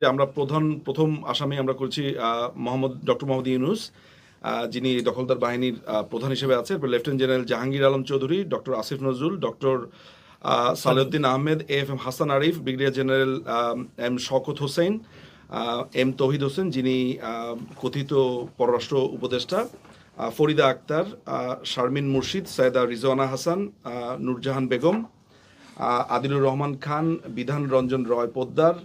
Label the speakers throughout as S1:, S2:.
S1: যে আমরা প্রথম আসামি আমরা করেছি ডক্টর মোহাম্মদ ইউনুস, যিনি দখলদার বাহিনীর প্রধান হিসেবে আছে। Lieutenant general Jahangir Alam Chowdhury, doctor Asif Nazrul, doctor Salehuddin Ahmed, AFM Hasan Arif, brigadier general M Shawkat Hossain, M Tauhid Hossain যিনি কথিত পররাষ্ট্র উপদেষ্টা, ফরিদা আক্তার, শারমিন মুর্শিদ, Syeda Rizwana Hasan, Nurjahan Begum, Adilur Rahman Khan, Bidhan Ranjan Roy Poddar,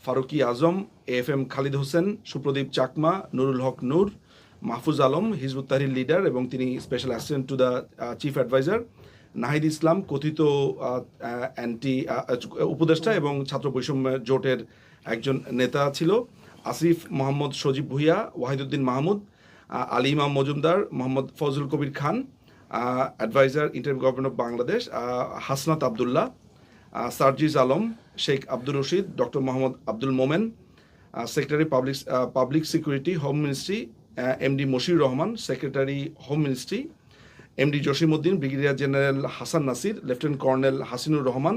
S1: Faruki Azam, AFM Khalid Hossain, Supradip Chakma, Nurul Haque Nur, Mahfuz Alam Hizb ut Tahrir leader এবং তিনি special assistant to the chief adviser, Nahid Islam কথিত উপদেষ্টা এবং ছাত্র বৈষম্য জোটের একজন নেতা ছিল, আসিফ মোহাম্মদ সজীব Bhuiyan, Wahiduddin Mahmud, Ali Imam Majumdar, Mohammad Fazlul Kabir Khan, adviser interim government of Bangladesh, Hasnat Abdullah, Sarjis Alam, Sheikh Abdur Rashid, doctor Mohammad Abdul Momen, secretary public security home ministry MD Moshiur Rahman, secretary home ministry MD Jasimuddin, brigadier general Hasan Nasir, lieutenant colonel Hasinur Rahman,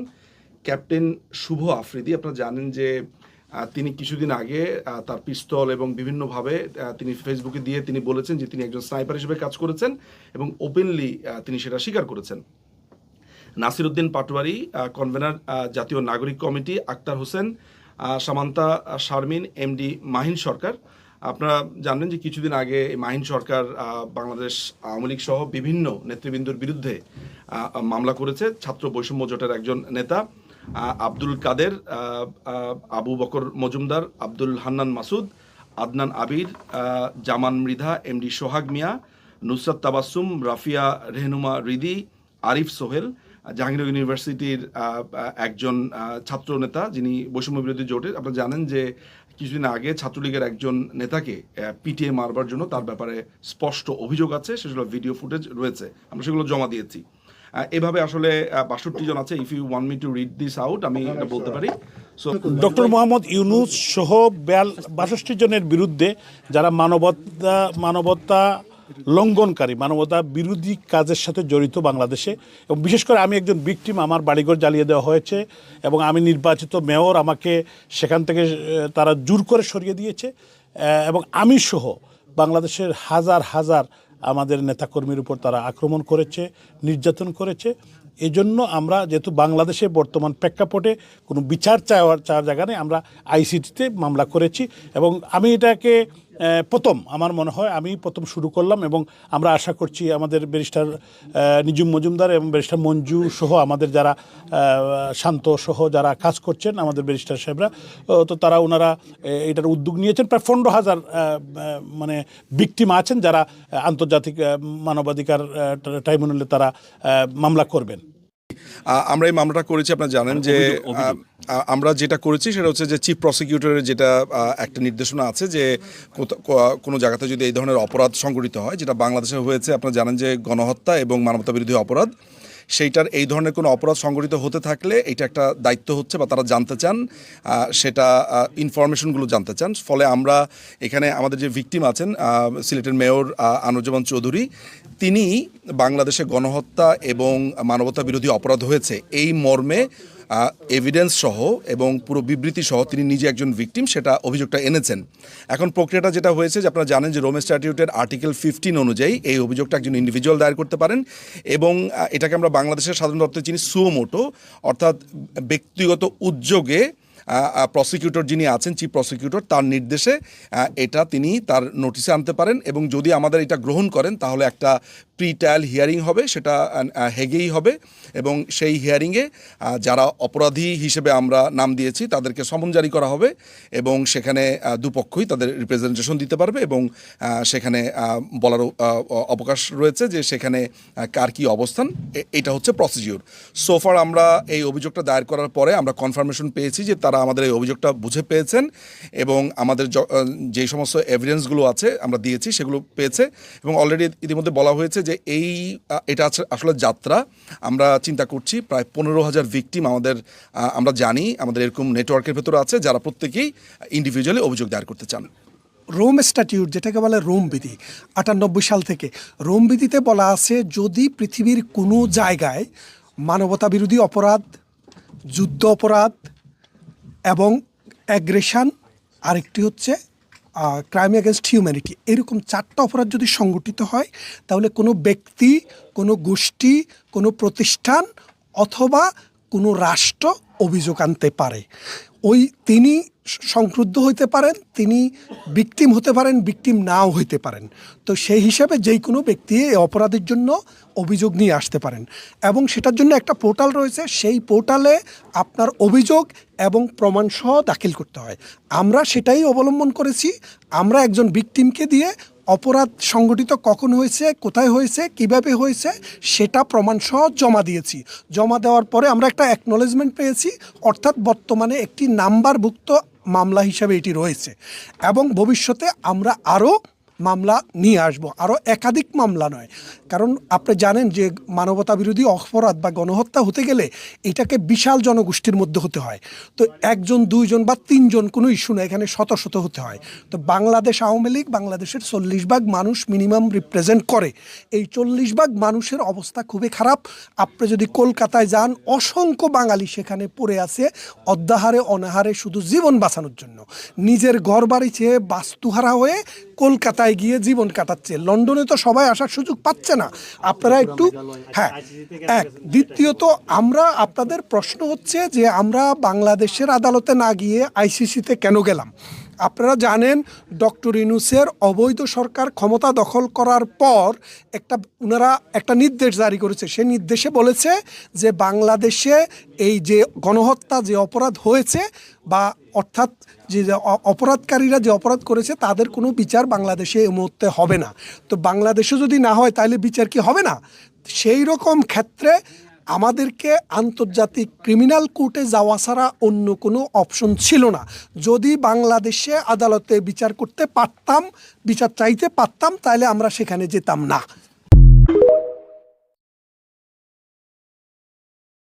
S1: captain Shuvo Afridi. আপনারা জানেন যে তিনি কিছুদিন আগে তার পিস্তল এবং বিভিন্নভাবে তিনি ফেসবুকে দিয়ে তিনি বলেছেন যে তিনি একজন স্নাইপার হিসেবে কাজ করেছেন এবং ওপেনলি তিনি সেটা স্বীকার করেছেন। নাসির উদ্দিন পাটোয়ারি, কনভেনার জাতীয় নাগরিক কমিটি, আক্তার হোসেন, সামান্তা শারমিন, এমডি মাহিন সরকার। আপনারা জানেন যে কিছুদিন আগে মাহিন সরকার বাংলাদেশ আওয়ামী লীগ সহ বিভিন্ন নেতৃবৃন্দর বিরুদ্ধে মামলা করেছে। ছাত্র বৈষম্য জোটের একজন নেতা আব্দুল কাদের, আবু বকর মজুমদার, আব্দুল হান্নান মাসুদ, আদনান আবির, জামান মৃধা, এমডি সোহাগ মিয়া, নুসরাত তাবাসসুম, রাফিয়া রেহনুমা রিদি, আরিফ সোহেল, জাহাঙ্গীরনগর ইউনিভার্সিটির একজন ছাত্র নেতা যিনি বৈষম্য বিরোধী জোটের। আপনারা জানেন যে কিছুদিন আগে ছাত্রলীগের একজন নেতাকে পিটিয়ে মারবার জন্য তার ব্যাপারে স্পষ্ট অভিযোগ আছে, সেগুলো ভিডিও ফুটেজ রয়েছে, আমরা সেগুলো জমা দিয়েছি। এভাবে আসলে ৬২ জন আছে। If you want me to read this out আমি এটা বলতে পারি। সো
S2: ডক্টর মোহাম্মদ ইউনুস সহ ৬২ জনের বিরুদ্ধে যারা মানবতা লঙ্ঘনকারী, মানবতা বিরোধী কাজের সাথে জড়িত বাংলাদেশে, এবং বিশেষ করে আমি একজন ভিকটিম, আমার বাড়িঘর জ্বালিয়ে দেওয়া হয়েছে এবং আমি নির্বাচিত মেয়র, আমাকে সেখান থেকে তারা জোর করে সরিয়ে দিয়েছে এবং আমি সহ বাংলাদেশের হাজার হাজার আমাদের নেতাকর্মীর উপর তারা আক্রমণ করেছে, নির্যাতন করেছে। এজন্য আমরা যেহেতু বাংলাদেশে বর্তমান প্রেক্ষাপটে কোনো বিচার চাওয়ার জায়গা নেই, আমরা আইসিটিতে মামলা করেছি এবং আমি এটাকে আমার মনে হয় আমি প্রথম শুরু করলাম এবং আমরা আশা করছি আমাদের ব্যারিস্টার নিজুম মজুমদার এবং ব্যারিস্টার মঞ্জু সহ আমাদের যারা শান্ত সহ যারা কাজ করছেন আমাদের ব্যারিস্টার সাহেবরা, তো ওনারা এটার উদ্যোগ নিয়েছেন। প্রায় ১৫,০০০ মানে ভিকটিম আছেন যারা আন্তর্জাতিক মানবাধিকার ট্রাইব্যুনালে তারা মামলা করবেন।
S1: আমরা এই মামলাটা করেছি, আপনারা জানেন যে আমরা যেটা করেছি সেটা হচ্ছে যে চিফ প্রসিকিউটরের যেটা একটা নির্দেশনা আছে যে কোনো জায়গাতে যদি এই ধরনের অপরাধ সংঘটিত হয়, যেটা বাংলাদেশে হয়েছে, আপনারা জানেন যে গণহত্যা এবং মানবতা বিরোধী অপরাধ, সেইটার এই ধরনের কোনো অপরাধ সংঘটিত হতে থাকলে এটা একটা দায়িত্ব হচ্ছে বা তারা জানতে চান, সেটা ইনফরমেশনগুলো জানতে চান। ফলে আমরা এখানে আমাদের যে ভিকটিম আছেন সিলেটের মেয়র আনোয়ারুজ্জামান চৌধুরী, তিনি বাংলাদেশে গণহত্যা এবং মানবতা বিরোধী অপরাধ হয়েছে এই মর্মে এভিডেন্স সহ এবং পুরো বিবৃতি সহ তিনি নিজে একজন ভিকটিম, সেটা অভিযোগটা এনেছেন। এখন প্রক্রিয়াটা যেটা হয়েছে যে আপনারা জানেন যে রোম স্ট্যাটিউটের আর্টিকেল 15 অনুযায়ী এই অভিযোগটা একজন ইন্ডিভিজুয়াল দায়ের করতে পারেন এবং এটাকে আমরা বাংলাদেশের সাধারণ অর্থে চিনি সুও মোটো, অর্থাৎ ব্যক্তিগত উদ্যোগে প্রসিকিউটর যিনি আছেন চিফ প্রসিকিউটর তার নির্দেশে এটা তিনি তার নোটিশে আনতে পারেন এবং যদি আমাদের এটা গ্রহণ করেন তাহলে একটা প্রি ট্রায়াল হিয়ারিং হবে, সেটা হেগেই হবে এবং সেই হিয়ারিংয়ে যারা অপরাধী হিসেবে আমরা নাম দিয়েছি তাদেরকে সমন জারি করা হবে এবং সেখানে দুপক্ষই তাদের রিপ্রেজেন্টেশন দিতে পারবে এবং সেখানে বলার অবকাশ রয়েছে যে সেখানে কার কী অবস্থান। এটা হচ্ছে প্রসিডিউর। সোফার আমরা এই অভিযোগটা দায়ের করার পরে আমরা কনফার্মেশন পেয়েছি যে তারা আমাদের এই অভিযোগটা বুঝে পেয়েছেন এবং আমাদের যেই সমস্ত এভিডেন্সগুলো আছে আমরা দিয়েছি সেগুলো পেয়েছে এবং অলরেডি ইতিমধ্যে বলা হয়েছে যে এটা আসলে যাত্রা। আমরা চিন্তা করছি প্রায় ১৫,০০০ ভিকটিম আমরা জানি আমাদের এরকম নেটওয়ার্কের ভেতরে আছে যারা প্রত্যেকেই ইন্ডিভিজুয়ালি অভিযোগ দায়ের করতে চান।
S3: রোম স্ট্যাটিউট যেটাকে বলে রোম বিধি ৯৮ সাল থেকে, রোম বিধিতে বলা আছে যদি পৃথিবীর কোনো জায়গায় মানবতা বিরোধী অপরাধ, যুদ্ধ অপরাধ এবং অ্যাগ্রেশন আরেকটি হচ্ছে ক্রাইম এগেনস্ট হিউম্যানিটি। এরকম 4টা অপরাধ যদি সংগঠিত হয় তাহলে কোনো ব্যক্তি, কোনো গোষ্ঠী, কোনো প্রতিষ্ঠান অথবা কোনো রাষ্ট্র অভিযোগ আনতে পারে। তিনি সংক্রুদ্ধ হইতে পারেন, তিনি ভিকটিম হতে পারেন, ভিকটিম নাও হইতে পারেন। তো সেই হিসাবে যেই কোনো ব্যক্তি এই অপরাধের জন্য অভিযোগ নিয়ে আসতে পারেন এবং সেটার জন্য একটা পোর্টাল রয়েছে, সেই পোর্টালে আপনার অভিযোগ এবং প্রমাণসহ দাখিল করতে হয়। আমরা সেটাই অবলম্বন করেছি। আমরা একজন ভিকটিমকে দিয়ে অপরাধ সংগঠিত কখন হয়েছে, কোথায় হয়েছে, কিভাবে হয়েছে সেটা প্রমাণসহ জমা দিয়েছি। জমা দেওয়ার পরে আমরা একটা অ্যাকনোলেজমেন্ট পেয়েছি, অর্থাৎ বর্তমানে একটি নাম্বারভুক্ত মামলা হিসাবে এটি রয়েছে এবং ভবিষ্যতে আমরা আরও মামলা নিয়ে আসব, আরও একাধিক মামলা নয়। কারণ আপনি জানেন যে মানবতা বিরোধী অপরাধ বা গণহত্যা হতে গেলে এটাকে বিশাল জনগোষ্ঠীর মধ্যে হতে হয়। তো 1 জন 2 জন বা 3 জন কোনো ইস্যু না, এখানে শত শত হতে হয়। তো বাংলাদেশ আওয়ামী লীগ বাংলাদেশের 40% মানুষ মিনিমাম রিপ্রেজেন্ট করে। এই 40% মানুষের অবস্থা খুবই খারাপ। আপনি যদি কলকাতায় যান, অসংখ্য বাঙালি সেখানে পড়ে আছে অদ্যাহারে অনাহারে শুধু জীবন বাঁচানোর জন্য। নিজের ঘর বাড়ি ছেড়ে বাস্তুহারা হয়ে কলকাতায় গিয়ে জীবন কাটাচ্ছে। লন্ডনে তো সবাই আসার সুযোগ পাচ্ছে না। আপনারা একটু দ্বিতীয়ত আমরা আপনাদের প্রশ্ন হচ্ছে যে আমরা বাংলাদেশের আদালতে না গিয়ে আইসিসিতে কেন গেলাম। আপনারা জানেন ডক্টর ইউনূসের অবৈধ সরকার ক্ষমতা দখল করার পর ওনারা একটা নির্দেশ জারি করেছে। সে নির্দেশে বলেছে যে বাংলাদেশে এই যে গণহত্যা যে অপরাধ হয়েছে বা অর্থাৎ যে অপরাধকারীরা যে অপরাধ করেছে তাদের কোনো বিচার বাংলাদেশে এই মুহূর্তে হবে না। তো বাংলাদেশে যদি না হয় তাহলে বিচার কি হবে না? সেই রকম ক্ষেত্রে আমাদেরকে আন্তর্জাতিক ক্রিমিনাল কোর্টে যাওয়া ছাড়া অন্য কোনো অপশন ছিল না। যদি বাংলাদেশে আদালতে বিচার করতে পারতাম, বিচার চাইতে পারতাম, তাহলে আমরা সেখানে যেতাম না।